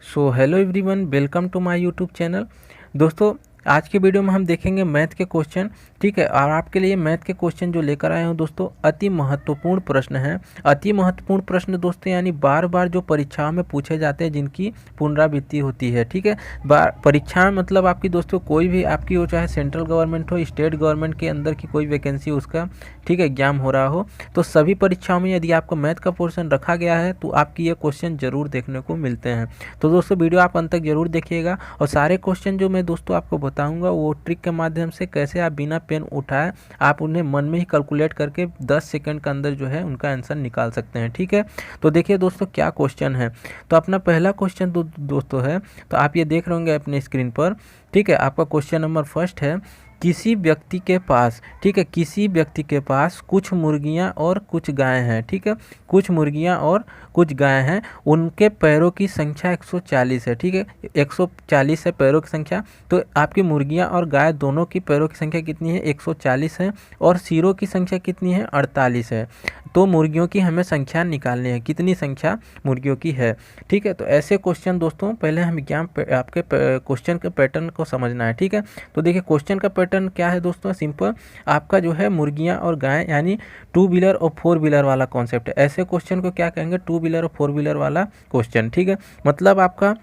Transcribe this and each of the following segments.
So hello everyone, welcome to my YouTube channel. दोस्तों, आज के वीडियो में हम देखेंगे मैथ के क्वेश्चन। ठीक है, और आपके लिए मैथ के क्वेश्चन जो लेकर आए हूँ दोस्तों, अति महत्वपूर्ण प्रश्न हैं। अति महत्वपूर्ण प्रश्न दोस्तों यानी बार बार जो परीक्षाओं में पूछे जाते हैं, जिनकी पुनरावृत्ति होती है। ठीक है, परीक्षा मतलब आपकी दोस्तों कोई भी आपकी हो, चाहे सेंट्रल गवर्नमेंट हो, स्टेट गवर्नमेंट के अंदर की कोई वैकेंसी उसका ठीक है एग्जाम हो रहा हो, तो सभी परीक्षाओं में यदि आपको मैथ का पोर्शन रखा गया है तो आपकी ये क्वेश्चन जरूर देखने को मिलते हैं। तो दोस्तों वीडियो आप अंत तक जरूर देखिएगा, और सारे क्वेश्चन जो मैं दोस्तों आपको बताऊंगा वो ट्रिक के माध्यम से कैसे आप बिना पेन उठाए आप उन्हें मन में ही कैलकुलेट करके 10 सेकंड के अंदर जो है उनका आंसर निकाल सकते हैं। ठीक है, तो देखिए दोस्तों क्या क्वेश्चन है। तो अपना पहला क्वेश्चन दोस्तों है, तो आप ये देख रहे होंगे अपने स्क्रीन पर। ठीक है, आपका क्वेश्चन नंबर फर्स्ट है, किसी व्यक्ति के पास, ठीक है, किसी व्यक्ति के पास कुछ मुर्गियां और कुछ गायें हैं। ठीक है, कुछ मुर्गियां और कुछ गायें हैं, उनके पैरों की संख्या 140 है। ठीक है, 140 है पैरों की संख्या। तो आपकी मुर्गियां और गाय दोनों की पैरों की संख्या कितनी है? 140 है, और सिरों की संख्या कितनी है? 48 है। तो मुर्गियों की हमें संख्या निकालनी है, कितनी संख्या मुर्गियों की है। ठीक है, तो ऐसे क्वेश्चन दोस्तों पहले हम आपके क्वेश्चन के पैटर्न को समझना है। ठीक है, तो देखिए क्वेश्चन का पैटर्न क्या है दोस्तों, सिंपल। आपका जो है मुर्गियां और गाय यानी टू व्हीलर और फोर व्हीलर वाला कॉन्सेप्ट है। ऐसे क्वेश्चन को क्या कहेंगे? टू व्हीलर और फोर व्हीलर वाला क्वेश्चन। ठीक है, मतलब आपका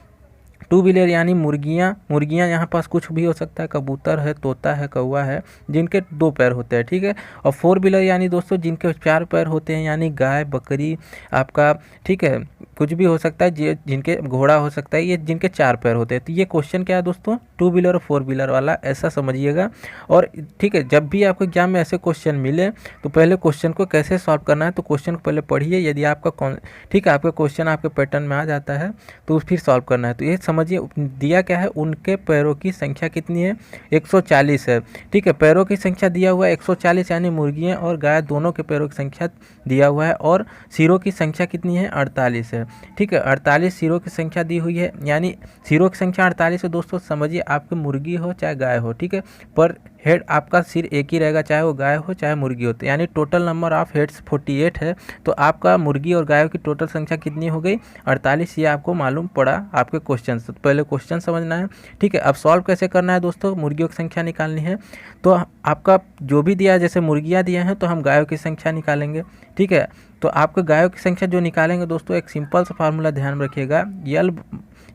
टू व्हीलर यानी मुर्गियाँ यहाँ पास कुछ भी हो सकता है, कबूतर है, तोता है, कौवा है, जिनके 2 पैर होते हैं। ठीक है, और फोर व्हीलर यानी दोस्तों जिनके 4 पैर होते हैं, यानी गाय, बकरी आपका, ठीक है, कुछ भी हो सकता है, जिनके घोड़ा हो सकता है, ये जिनके 4 पैर होते हैं। तो ये क्वेश्चन क्या है दोस्तों? टू व्हीलर और फोर व्हीलर वाला, ऐसा समझिएगा। और ठीक है, जब भी आपको एग्जाम में ऐसे क्वेश्चन मिले तो पहले क्वेश्चन को कैसे सॉल्व करना है, तो क्वेश्चन को पहले पढ़िए। यदि आपका ठीक है आपका क्वेश्चन आपके पैटर्न में आ जाता है तो फिर सॉल्व करना है। तो ये समझिए दिया क्या है, उनके पैरों की संख्या कितनी है? 140 है। ठीक है, पैरों की संख्या दिया हुआ है 140, यानी मुर्गियां और गाय दोनों के पैरों की संख्या दिया हुआ है, और सिरों की संख्या कितनी है? 48 है। ठीक है, 48 सिरों की संख्या दी हुई है, यानी सिरों की संख्या 48 है। दोस्तों समझिए, आपकी मुर्गी हो चाहे गाय हो, ठीक है, पर हेड आपका सिर एक ही रहेगा, चाहे वो गाय हो चाहे मुर्गी हो। तो यानी टोटल नंबर ऑफ हेड्स 48 है। तो आपका मुर्गी और गायों की टोटल संख्या कितनी हो गई? 48। ये आपको मालूम पड़ा आपके क्वेश्चन से। तो पहले क्वेश्चन समझना है। ठीक है, अब सॉल्व कैसे करना है दोस्तों? मुर्गियों की संख्या निकालनी है। तो आपका जो भी दिया है, जैसे मुर्गियाँ दिया हैं तो हम गायों की संख्या निकालेंगे। ठीक है, तो आपको गायों की संख्या जो निकालेंगे दोस्तों, एक सिंपल सा फार्मूला ध्यान में रखिएगा, यल,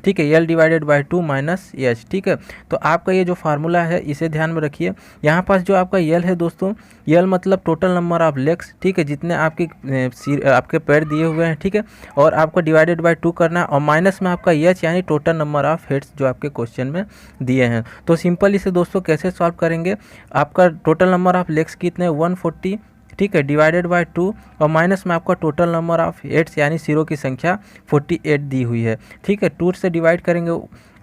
ठीक है, यल डिवाइडेड बाई 2 माइनस एच। ठीक है, तो आपका ये जो फार्मूला है इसे ध्यान में रखिए। यहाँ पास जो आपका यल है दोस्तों, यल मतलब टोटल नंबर ऑफ लेग्स, ठीक है, जितने आपके पैर दिए हुए हैं। ठीक है, और आपको डिवाइडेड बाई 2 करना है, और माइनस में आपका एच यानी टोटल नंबर ऑफ हेड्स जो आपके क्वेश्चन में दिए हैं। तो सिंपल इसे दोस्तों कैसे सॉल्व करेंगे? आपका टोटल नंबर ऑफ लेग्स कितने? 140, ठीक है, डिवाइडेड बाय 2, और माइनस में आपका टोटल नंबर ऑफ हेड्स यानी सिरों की संख्या 48 दी हुई है। ठीक है, 2 से डिवाइड करेंगे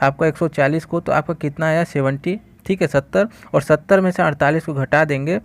आपका 140 को, तो आपका कितना आया? 70। ठीक है, 70, और 70 में से 48 को घटा देंगे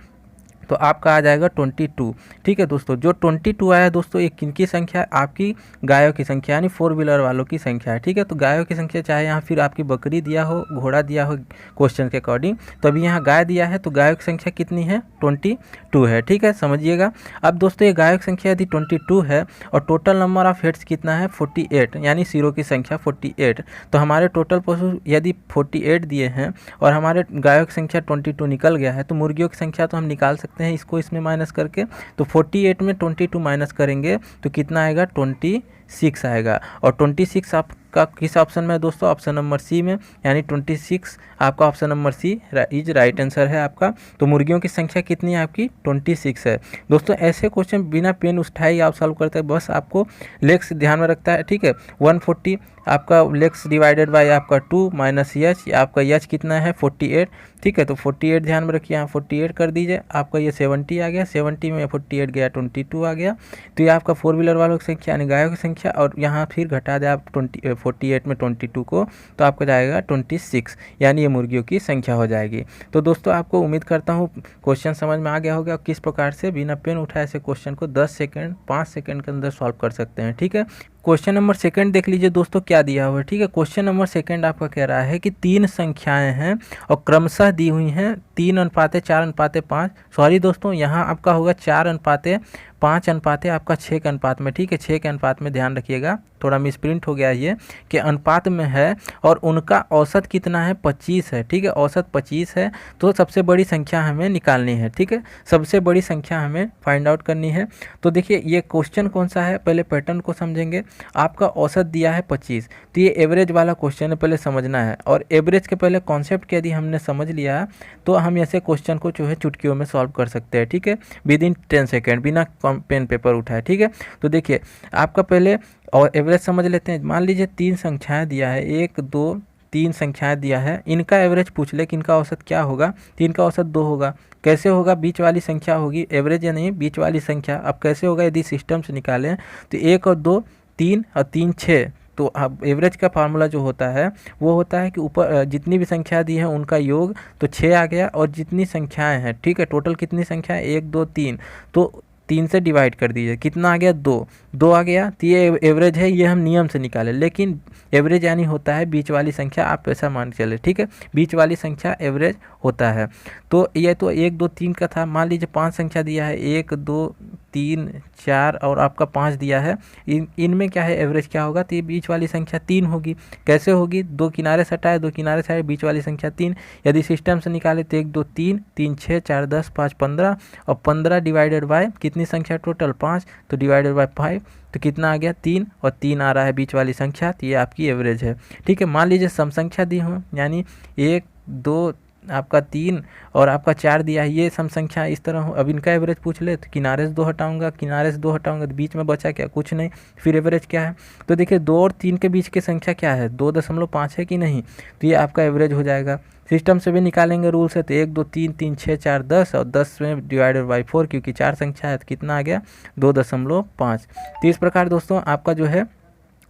तो आपका आ जाएगा 22। ठीक है दोस्तों, जो 22 आया दोस्तों, ये किनकी संख्या? आपकी गायों की संख्या, यानी फोर व्हीलर वालों की संख्या है। ठीक है, तो गायों की संख्या चाहे यहाँ फिर आपकी बकरी दिया हो, घोड़ा दिया हो क्वेश्चन के अकॉर्डिंग, तो अभी यहाँ गाय दिया है, तो गायों की संख्या कितनी है? 22 है। ठीक है, समझिएगा। अब दोस्तों ये गायों की संख्या यदि 22 है और टोटल नंबर ऑफ हेड्स कितना है? 48, यानी सिरों की संख्या 48, तो हमारे टोटल पशु यदि 48 दिए हैं और हमारे गायों की संख्या 22 निकल गया है, तो मुर्गियों की संख्या तो हम निकाल सकते हैं इसको इसमें माइनस करके। तो 48 में 22 माइनस करेंगे तो कितना आएगा? 26 आएगा। और 26 आपका किस ऑप्शन में है दोस्तों? ऑप्शन नंबर सी में, यानी 26 आपका option number C is right answer है आपका। तो मुर्गियों की संख्या कितनी है आपकी? 26 है। दोस्तों ऐसे क्वेश्चन बिना पेन उठाए आप सॉल्व करते हैं, बस आपको लेग्स ध्यान में रखता है। ठीक है, 140 आपका लेग्स डिवाइडेड बाय आपका 2 माइनस एच, आपका एच कितना है? 48। ठीक है, तो 48 ध्यान में रखिए, यहाँ 48 कर दीजिए, आपका ये 70 आ गया, 70 में 48 गया 22 आ गया। तो ये आपका फोर व्हीलर वालों की संख्या यानी गायों की संख्या, और यहाँ फिर घटा दे आप 48 में 22 को, तो आपका जाएगा 26, यानी ये मुर्गियों की संख्या हो जाएगी। तो दोस्तों आपको उम्मीद करता हूँ क्वेश्चन समझ में आ गया होगा, किस प्रकार से बिना पेन उठाए से क्वेश्चन को 10 सेकंड 5 सेकंड के अंदर सॉल्व कर सकते हैं। ठीक है, क्वेश्चन नंबर सेकंड देख लीजिए दोस्तों क्या दिया हुआ है। ठीक है, क्वेश्चन नंबर सेकंड आपका कह रहा है कि 3 संख्याएं हैं और क्रमशः दी हुई हैं 3:4:5। सॉरी दोस्तों, यहाँ आपका होगा 4:5, 5 अनुपात है आपका 6 के अनुपात में। ठीक है, 6 के अनुपात में ध्यान रखिएगा। थोड़ा मिसप्रिंट हो गया ये कि अनुपात में है और उनका औसत कितना है 25 है। ठीक है, औसत 25 है तो सबसे बड़ी संख्या हमें निकालनी है। ठीक है, सबसे बड़ी संख्या हमें फाइंड आउट करनी है। तो देखिए ये क्वेश्चन कौन सा है, पहले पैटर्न को समझेंगे। आपका औसत दिया है 25, तो ये एवरेज वाला क्वेश्चन है, पहले समझना है। और एवरेज के पहले कॉन्सेप्ट के यदि हमने समझ लिया तो हम ऐसे क्वेश्चन को जो है चुटकियों में सॉल्व कर सकते हैं। ठीक है, विद इन 10 सेकेंड, बिना पेन पेपर उठाए। ठीक है, तो देखिए आपका पहले और एवरेज समझ लेते हैं। मान लीजिए 3 संख्याएं दिया है, 1 2 3 संख्याएं दिया है, इनका एवरेज पूछ ले कि इनका औसत क्या होगा, तो इनका औसत 2 होगा। कैसे होगा, बीच वाली संख्या होगी, एवरेज या नहीं बीच वाली संख्या। अब कैसे होगा, यदि सिस्टम से निकालें तो 1 और 2 3 और 3 6। तो अब एवरेज का फार्मूला जो होता है वो होता है कि ऊपर जितनी भी संख्या दी है उनका योग, तो 6 आ गया। और जितनी संख्याएं हैं, ठीक है, टोटल कितनी संख्या है 1 2 3, तो 3 से डिवाइड कर दीजिए, कितना आ गया 2 आ गया। तो ये एवरेज है, ये हम नियम से निकाले। लेकिन एवरेज यानी होता है बीच वाली संख्या, आप ऐसा मान के चले। ठीक है, बीच वाली संख्या एवरेज होता है। तो ये तो 1 2 3 का था। मान लीजिए 5 संख्या दिया है, 1 2 3 4 और आपका 5 दिया है। इनमें क्या है, एवरेज क्या होगा, तो ये बीच वाली संख्या 3 होगी। कैसे होगी, 2 किनारे से हटाए, 2 किनारे से हटाए, बीच वाली संख्या 3। यदि सिस्टम से निकाले तो 1 2 3 3 6 4 10 5 15 और 15 डिवाइडेड बाय कितनी संख्या टोटल 5, तो डिवाइडेड बाय 5, तो कितना आ गया 3, और 3 आ रहा है बीच वाली संख्या, तो ये आपकी एवरेज है। ठीक है, मान लीजिए सम संख्या दी हो, यानी 1 2 आपका 3 और आपका 4 दिया है, ये सम संख्या इस तरह हो। अब इनका एवरेज पूछ ले तो किनारे से 2 हटाऊंगा, किनारे से 2 हटाऊंगा, तो बीच में बचा क्या, कुछ नहीं। फिर एवरेज क्या है, तो देखिए 2 और 3 के बीच की संख्या क्या है, 2.5 है कि नहीं, तो ये आपका एवरेज हो जाएगा। सिस्टम से भी निकालेंगे रूल से, तो 1 2 3 3 6 4 10 और 10 में डिवाइडेड बाई 4, क्योंकि 4 संख्या है तो कितना आ गया 2.5। तो इस प्रकार दोस्तों आपका जो है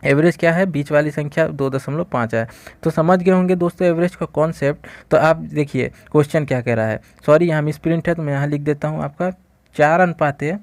एवरेज क्या है, बीच वाली संख्या 2.5 है। तो समझ गए होंगे दोस्तों एवरेज का कॉन्सेप्ट। तो आप देखिए क्वेश्चन क्या कह रहा है, सॉरी यहाँ मिसप्रिंट है तो मैं यहाँ लिख देता हूँ। आपका 4:5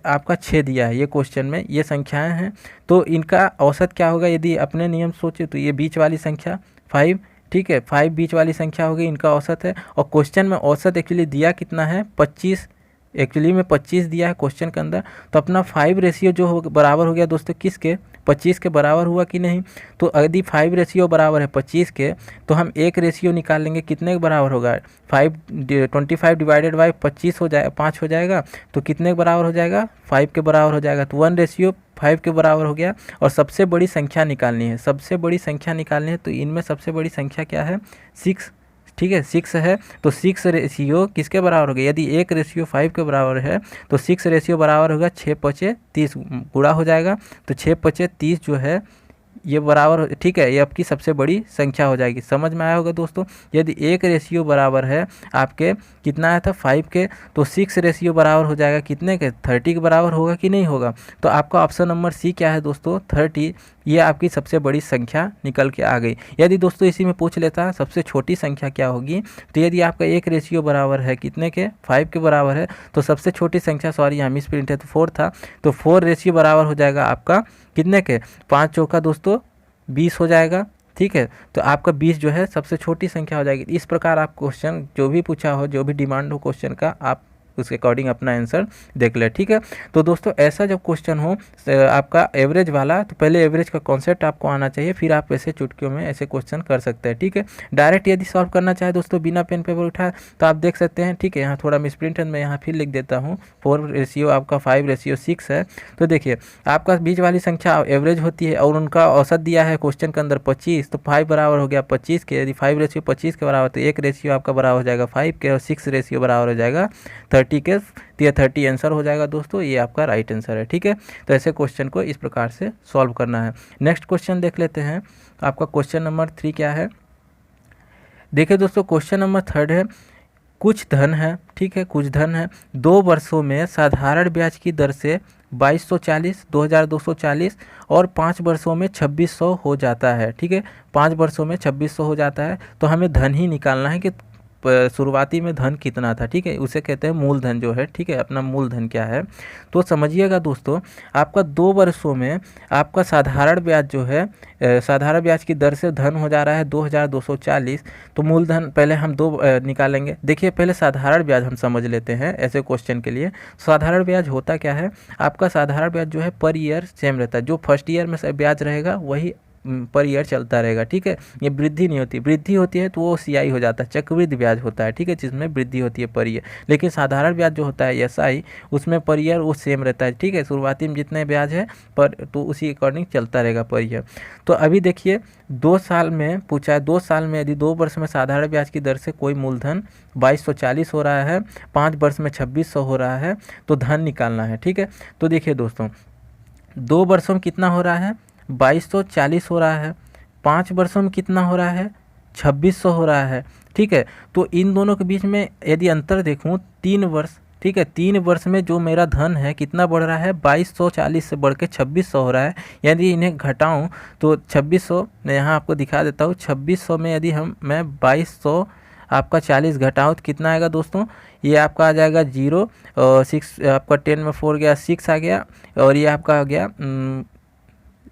आपका 6 दिया है, ये क्वेश्चन में ये संख्याएं हैं। तो इनका औसत क्या होगा, यदि अपने नियम सोचे तो ये बीच वाली संख्या 5, ठीक है, 5 बीच वाली संख्या होगी, इनका औसत है। और क्वेश्चन में औसत एक्चुअली दिया कितना है 25, एक्चुअली में 25 दिया है क्वेश्चन के अंदर। तो अपना 5 रेशियो जो हो बराबर हो गया दोस्तों किसके, 25 के बराबर हुआ कि नहीं। तो यदि 5 रेशियो बराबर है 25 के, तो हम एक रेशियो निकाल लेंगे, कितने के बराबर होगा 25 डिवाइडेड बाई 25 हो जाएगा, 5 हो जाएगा, तो कितने के बराबर हो जाएगा 5 के बराबर हो जाएगा। तो 1:5 के बराबर हो गया। और सबसे बड़ी संख्या निकालनी है, सबसे बड़ी संख्या निकालनी है। तो इनमें सबसे बड़ी संख्या क्या है 6, ठीक है 6 है। तो 6 रेशियो किसके बराबर हो गया, यदि 1 रेशियो 5 के बराबर है तो 6 रेशियो बराबर होगा 6 5 30 गुणा हो जाएगा। तो 6 5 30 जो है ये बराबर, ठीक है, ये आपकी सबसे बड़ी संख्या हो जाएगी। समझ में आया होगा दोस्तों। यदि 1 रेशियो बराबर है आपके कितना आया था 5 के, तो 6 रेशियो बराबर हो जाएगा कितने के 30 के बराबर होगा कि नहीं होगा। तो आपका ऑप्शन नंबर सी क्या है दोस्तों 30, ये आपकी सबसे बड़ी संख्या निकल के आ गई। यदि दोस्तों इसी में पूछ लेता सबसे छोटी संख्या क्या होगी, तो यदि आपका 1 रेशियो बराबर है कितने के 5 के बराबर है, तो सबसे छोटी संख्या, सॉरी यहाँ मिस प्रिंट है तो 4 था, तो 4 रेशियो बराबर हो जाएगा आपका कितने के 5 चौका दोस्तों 20 हो जाएगा। ठीक है, तो आपका 20 जो है सबसे छोटी संख्या हो जाएगी। इस प्रकार आप क्वेश्चन जो भी पूछा हो, जो भी डिमांड हो क्वेश्चन का, आप उसके अकॉर्डिंग अपना आंसर देख ले। ठीक है, तो दोस्तों ऐसा जब क्वेश्चन हो आपका एवरेज वाला, तो पहले एवरेज का कॉन्सेप्ट आपको आना चाहिए, फिर आप ऐसे चुटकियों में ऐसे क्वेश्चन कर सकते हैं। ठीक है, डायरेक्ट यदि सॉल्व करना चाहे दोस्तों बिना पेन पेपर उठाए तो आप देख सकते हैं। ठीक है, यहाँ थोड़ा मिसप्रिंट है, मैं यहाँ फिर लिख देता हूँ 4 रेशियो आपका 5 रेशियो 6 है। तो देखिए आपका बीच वाली संख्या एवरेज होती है और उनका औसत दिया है क्वेश्चन के अंदर 25, तो 5 बराबर हो गया 25 के। यदि 5 रेशियो 25 के बराबर, तो 1 रेशियो आपका बराबर हो जाएगा 5 के और 6 रेशियो बराबर हो जाएगा 30 के। तो ये 30 आंसर हो जाएगा दोस्तों, ये आपका राइट आंसर है। ठीक है, तो ऐसे क्वेश्चन को इस प्रकार से सॉल्व करना है। नेक्स्ट क्वेश्चन देख लेते हैं। आपका क्वेश्चन नंबर 3 क्या है, देखिए दोस्तों क्वेश्चन नंबर 3 है, कुछ धन है, ठीक है, कुछ धन है 2 वर्षों में साधारण ब्याज की दर से 2240, 2240 और 5 वर्षों में 2600 हो जाता है। ठीक है, 5 वर्षों में 2600 हो जाता है। तो हमें धन ही निकालना है कि शुरुआती में धन कितना था, ठीक है, उसे कहते हैं मूलधन जो है, ठीक है, अपना मूलधन क्या है। तो समझिएगा दोस्तों, आपका 2 वर्षों में आपका साधारण ब्याज जो है, साधारण ब्याज की दर से धन हो जा रहा है 2240। तो मूलधन पहले हम निकालेंगे। देखिए पहले साधारण ब्याज हम समझ लेते हैं ऐसे क्वेश्चन के लिए। साधारण ब्याज होता क्या है, आपका साधारण ब्याज जो है पर ईयर सेम रहता है, जो फर्स्ट ईयर में ब्याज रहेगा वही पर ईयर चलता रहेगा, ठीक है। ये वृद्धि नहीं होती, वृद्धि होती है तो वो सीआई हो जाता है, चक्रवृद्धि ब्याज होता है, ठीक है, जिसमें वृद्धि होती है पर ईयर। लेकिन साधारण ब्याज जो होता है एसआई, उसमें पर ईयर वो सेम रहता है, ठीक है, शुरुआती में जितने ब्याज है पर तो उसी अकॉर्डिंग चलता रहेगा पर ईयर। तो अभी देखिए 2 साल में पूछा है, 2 साल में यदि 2 वर्ष में साधारण ब्याज की दर से कोई मूलधन 2240 हो रहा है, 5 वर्ष में 2600 हो रहा है, तो धन निकालना है, ठीक है। तो देखिए दोस्तों 2 वर्षों में कितना हो रहा है, 2240 हो रहा है, 5 वर्षों में कितना हो रहा है, 2600 हो रहा है, ठीक है। तो इन दोनों के बीच में यदि अंतर देखूं 3 वर्ष, ठीक है, 3 वर्ष में जो मेरा धन है कितना बढ़ रहा है, 2240 से बढ़ के 2600 हो रहा है। यदि इन्हें घटाऊं तो 2600, मैं यहाँ आपको दिखा देता हूँ, 2600 में यदि मैं 2200 आपका 40 घटाऊँ तो कितना आएगा दोस्तों, ये आपका आ जाएगा 0 और 6, आपका 10 में 4 गया, 6 आ गया, और ये आपका आ गया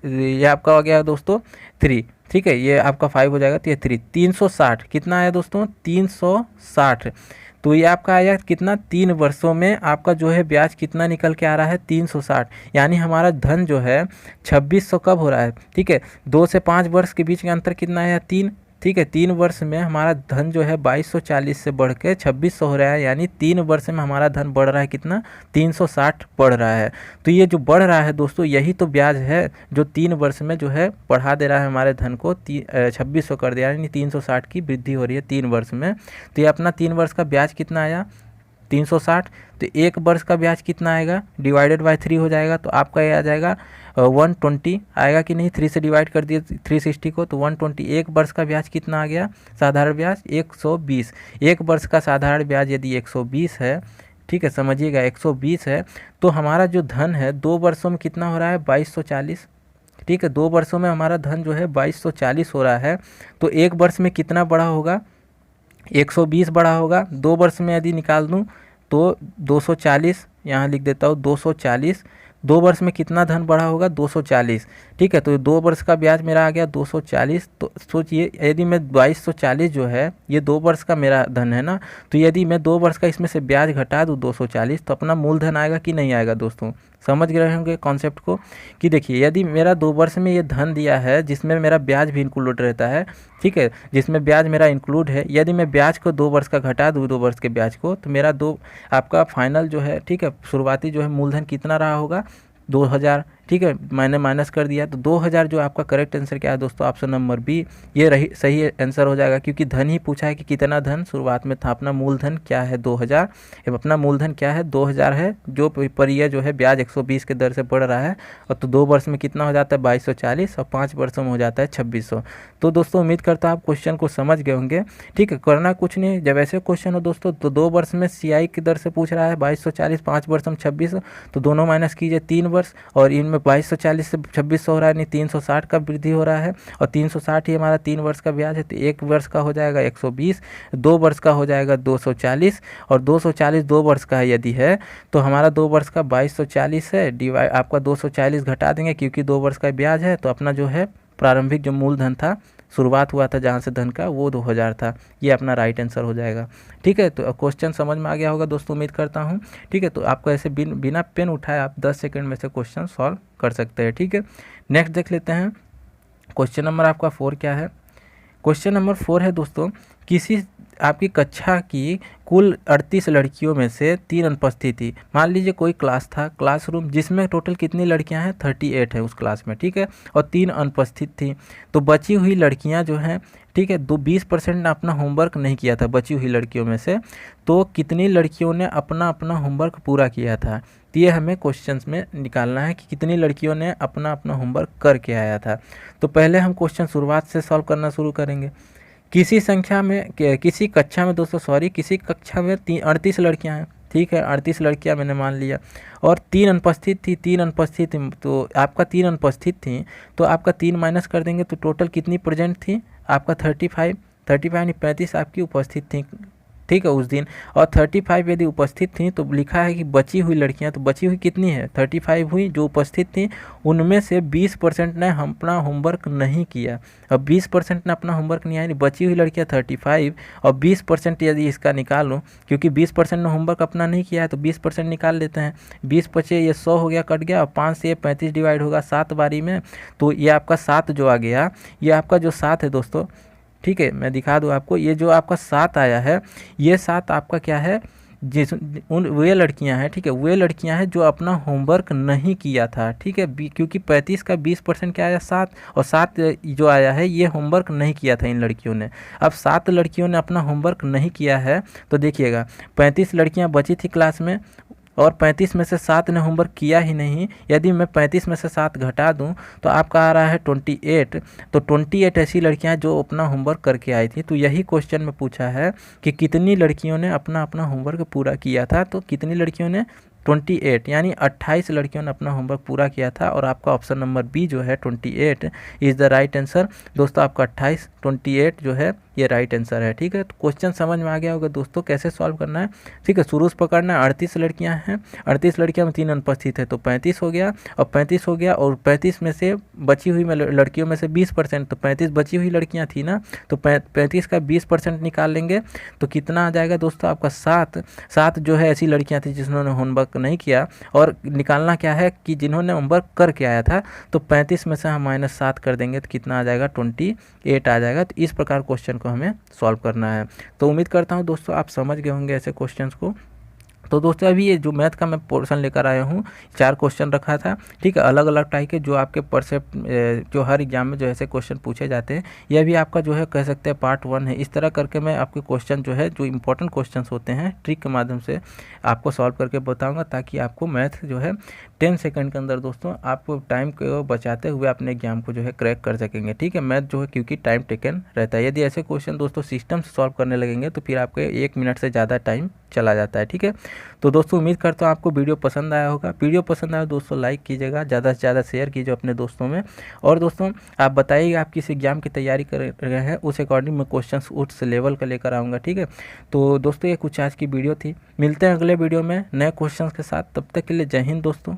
ये आपका हो गया दोस्तों 3, ठीक है, ये आपका 5 हो जाएगा, तो ये 360 कितना आया दोस्तों, 360। तो ये आपका आया कितना, 3 वर्षों में आपका जो है ब्याज कितना निकल के आ रहा है, 360। यानी हमारा धन जो है 2600 कब हो रहा है, ठीक है, 2 से 5 वर्ष के बीच का अंतर कितना है, 3, ठीक है। 3 वर्ष में हमारा धन जो है 2240 से बढ़ के 2600 हो रहा है, यानी 3 वर्ष में हमारा धन बढ़ रहा है कितना, 360 बढ़ रहा है। तो ये जो बढ़ रहा है दोस्तों, यही तो ब्याज है जो 3 वर्ष में जो है बढ़ा दे रहा है हमारे धन को, 2600 कर दिया, यानी 360 की वृद्धि हो रही है 3 वर्ष में। तो ये अपना 3 वर्ष का ब्याज कितना आया, 360। तो 1 वर्ष का ब्याज कितना आएगा, डिवाइडेड बाय 3 हो जाएगा, तो आपका ये आ जाएगा 120 आएगा कि नहीं, 3 से डिवाइड कर दिए 360 को, तो 120। 1 वर्ष का ब्याज कितना आ गया, साधारण ब्याज 120। 1 वर्ष का साधारण ब्याज यदि 120 है, ठीक है, समझिएगा 120 है, तो हमारा जो धन है 2 वर्षों में कितना हो रहा है, 2240, ठीक है। 2 वर्षों में हमारा धन जो है 2240 हो रहा है। तो 1 वर्ष में कितना बढ़ा होगा, 120 बढ़ा होगा। 2 वर्ष में यदि निकाल दूं तो 240, यहाँ लिख देता हूँ 240। 2 वर्ष में कितना धन बढ़ा होगा, 240, ठीक है। तो 2 वर्ष का ब्याज मेरा आ गया 240। तो सोचिए यदि मैं 2240 जो है ये 2 वर्ष का मेरा धन है ना, तो यदि मैं 2 वर्ष का इसमें से ब्याज घटा दूँ 240, तो अपना मूलधन आएगा कि नहीं आएगा दोस्तों, समझ गए होंगे कॉन्सेप्ट को। कि देखिए यदि मेरा 2 वर्ष में ये धन दिया है जिसमें मेरा ब्याज भी इंक्लूड रहता है, ठीक है, जिसमें ब्याज मेरा इंक्लूड है, यदि मैं ब्याज को 2 वर्ष का घटा दूँ 2 वर्ष के ब्याज को, तो मेरा आपका फाइनल जो है, ठीक है, शुरुआती जो है मूलधन कितना रहा होगा, 2000, ठीक है, मैंने माइनस कर दिया। तो 2000 जो आपका करेक्ट आंसर क्या है दोस्तों, ऑप्शन नंबर बी ये सही आंसर हो जाएगा, क्योंकि धन ही पूछा है कि कितना धन शुरुआत में था। अपना मूलधन क्या है 2000, अपना मूलधन क्या है 2000 है, जो पर ईयर जो है ब्याज 120 के दर से बढ़ रहा है। और तो 2 वर्ष में कितना हो जाता है 2240, और 5 वर्षों में हो जाता है 2600। तो दोस्तों उम्मीद करता हूँ आप क्वेश्चन को समझ गए होंगे, ठीक है। करना कुछ नहीं, जब ऐसे क्वेश्चन हो दोस्तों तो 2 वर्ष में सीआई की दर से पूछ रहा है 2240, 5 वर्ष में 2600, तो दोनों माइनस कीजिए 3 वर्ष, और इनमें 2240 से 2600 हो रहा है, यानी 360 का वृद्धि हो रहा है, और 360 ही हमारा 3 वर्ष का ब्याज है। तो 1 वर्ष का हो जाएगा 120, 2 वर्ष का हो जाएगा 240, और 240 2 वर्ष का यदि है तो हमारा 2 वर्ष का 2240 है, डिवाइड आपका 240 घटा देंगे क्योंकि 2 वर्ष का ब्याज है। तो अपना जो है प्रारंभिक जो मूलधन था, शुरुआत हुआ था जहाँ से धन का, वो 2000 था। ये अपना राइट आंसर हो जाएगा, ठीक है। तो क्वेश्चन समझ में आ गया होगा दोस्तों, उम्मीद करता हूँ, ठीक है। तो आपको ऐसे बिना पेन उठाए आप 10 सेकंड में से क्वेश्चन सॉल्व कर सकते हैं, ठीक है। नेक्स्ट देख लेते हैं, क्वेश्चन नंबर आपका 4 क्या है। क्वेश्चन नंबर 4 है दोस्तों, किसी आपकी कक्षा की कुल 38 लड़कियों में से 3 अनुपस्थित थी। मान लीजिए कोई क्लास था, क्लासरूम जिसमें टोटल कितनी लड़कियां हैं, 38 है उस क्लास में, ठीक है, और 3 अनुपस्थित थी। तो बची हुई लड़कियां जो हैं, ठीक है, 20% ने अपना होमवर्क नहीं किया था बची हुई लड़कियों में से। तो कितनी लड़कियों ने अपना अपना होमवर्क पूरा किया था, तो ये हमें क्वेश्चन में निकालना है कि कितनी लड़कियों ने अपना अपना होमवर्क करके आया था। तो पहले हम क्वेश्चन शुरुआत से सॉल्व करना शुरू करेंगे। किसी कक्षा में दोस्तों किसी कक्षा में 38 लड़कियां हैं, ठीक है, 38 लड़कियां मैंने मान लिया, और 3 अनुपस्थित थी, 3 अनुपस्थित थी। तो आपका 3 अनुपस्थित थी, तो आपका 3 माइनस कर देंगे तो टोटल कितनी प्रेजेंट थी आपका 35 यानी 35 आपकी उपस्थित थी ठीक है उस दिन, और 35 यदि उपस्थित थी तो लिखा है कि बची हुई लड़कियां, तो बची हुई कितनी है 35 हुई जो उपस्थित थी, उनमें से 20% ने अपना होमवर्क नहीं किया। अब 20% ने अपना होमवर्क नहीं आया, बची हुई लड़कियां 35 और 20% यदि इसका निकालो, क्योंकि 20% ने होमवर्क अपना नहीं किया है तो 20% निकाल लेते हैं। 20 पचे ये 100 हो गया, कट गया, और 5 से ये 35 डिवाइड होगा 7 बारी में, तो ये आपका 7 जो आ गया, ये आपका जो 7 है दोस्तों, ठीक है मैं दिखा दूँ आपको, ये जो आपका 7 आया है, ये 7 आपका क्या है, जिस वे लड़कियां हैं, ठीक है वे लड़कियां हैं जो अपना होमवर्क नहीं किया था, ठीक है क्योंकि 35 का 20% क्या आया 7, और 7 जो आया है ये होमवर्क नहीं किया था इन लड़कियों ने। अब 7 लड़कियों ने अपना होमवर्क नहीं किया है, तो देखिएगा 35 लड़कियां बची थी क्लास में, और 35 में से 7 ने होमवर्क किया ही नहीं। यदि मैं 35 में से 7 घटा दूं तो आपका आ रहा है 28, तो 28 ऐसी लड़कियां जो अपना होमवर्क करके आई थी। तो यही क्वेश्चन में पूछा है कि कितनी लड़कियों ने अपना होमवर्क पूरा किया था, तो कितनी लड़कियों ने 28, यानी 28 लड़कियों ने अपना होमवर्क पूरा किया था, और आपका ऑप्शन नंबर बी जो है 28 इज़ द राइट आंसर। दोस्तों आपका 28 जो है ये राइट आंसर है, ठीक है। तो क्वेश्चन समझ में आ गया होगा दोस्तों कैसे सॉल्व करना है, ठीक है। शुरू से पकड़ना है, 38 लड़कियां हैं, 38 लड़कियां में 3 अनुपस्थित है तो 35 हो गया, और 35 हो गया, और 35 में से बची हुई में लड़कियों में से 20%, तो 35 बची हुई लड़कियां थी ना, तो 35 का 20% निकाल लेंगे तो कितना आ जाएगा दोस्तों आपका 7 जो है ऐसी लड़कियां थी जिन्होंने होमवर्क नहीं किया, और निकालना क्या है कि जिन्होंने होमवर्क करके आया था, तो 35 में से हम -7 कर देंगे तो कितना आ जाएगा 28 आ जाएगा। तो इस प्रकार क्वेश्चन को हमें सॉल्व करना है। तो उम्मीद करता हूँ दोस्तों आप समझ गए होंगे ऐसे क्वेश्चंस को। तो दोस्तों अभी ये जो मैथ का मैं पोर्शन लेकर आया हूँ, 4 क्वेश्चन रखा था, ठीक है, अलग अलग टाइप के जो आपके जो हर एग्जाम में जो ऐसे क्वेश्चन पूछे जाते हैं, यह भी आपका जो है कह सकते हैं पार्ट 1 है। इस तरह करके मैं आपके क्वेश्चन जो है जो इंपॉर्टेंट क्वेश्चन होते हैं ट्रिक के माध्यम से आपको सॉल्व करके बताऊँगा, ताकि आपको मैथ जो है 10 सेकंड के अंदर दोस्तों आपको टाइम को बचाते हुए अपने एग्जाम को जो है क्रैक कर सकेंगे, ठीक है। मैथ जो है क्योंकि टाइम टेकन रहता है, यदि ऐसे क्वेश्चन दोस्तों सिस्टम से सॉल्व करने लगेंगे तो फिर आपके 1 मिनट से ज़्यादा टाइम चला जाता है, ठीक है। तो दोस्तों उम्मीद करता हूँ आपको वीडियो पसंद आया होगा। वीडियो पसंद आया दोस्तों लाइक कीजिएगा, ज़्यादा से ज़्यादा शेयर कीजिए अपने दोस्तों में, और दोस्तों आप बताइएगा आप किस एग्जाम की तैयारी कर रहे हैं, उस अकॉर्डिंग मैं क्वेश्चन उस लेवल का लेकर आऊँगा, ठीक है। तो दोस्तों ये कुछ आज की वीडियो थी, मिलते हैं अगले वीडियो में नए क्वेश्चन के साथ, तब तक के लिए जय हिंद दोस्तों।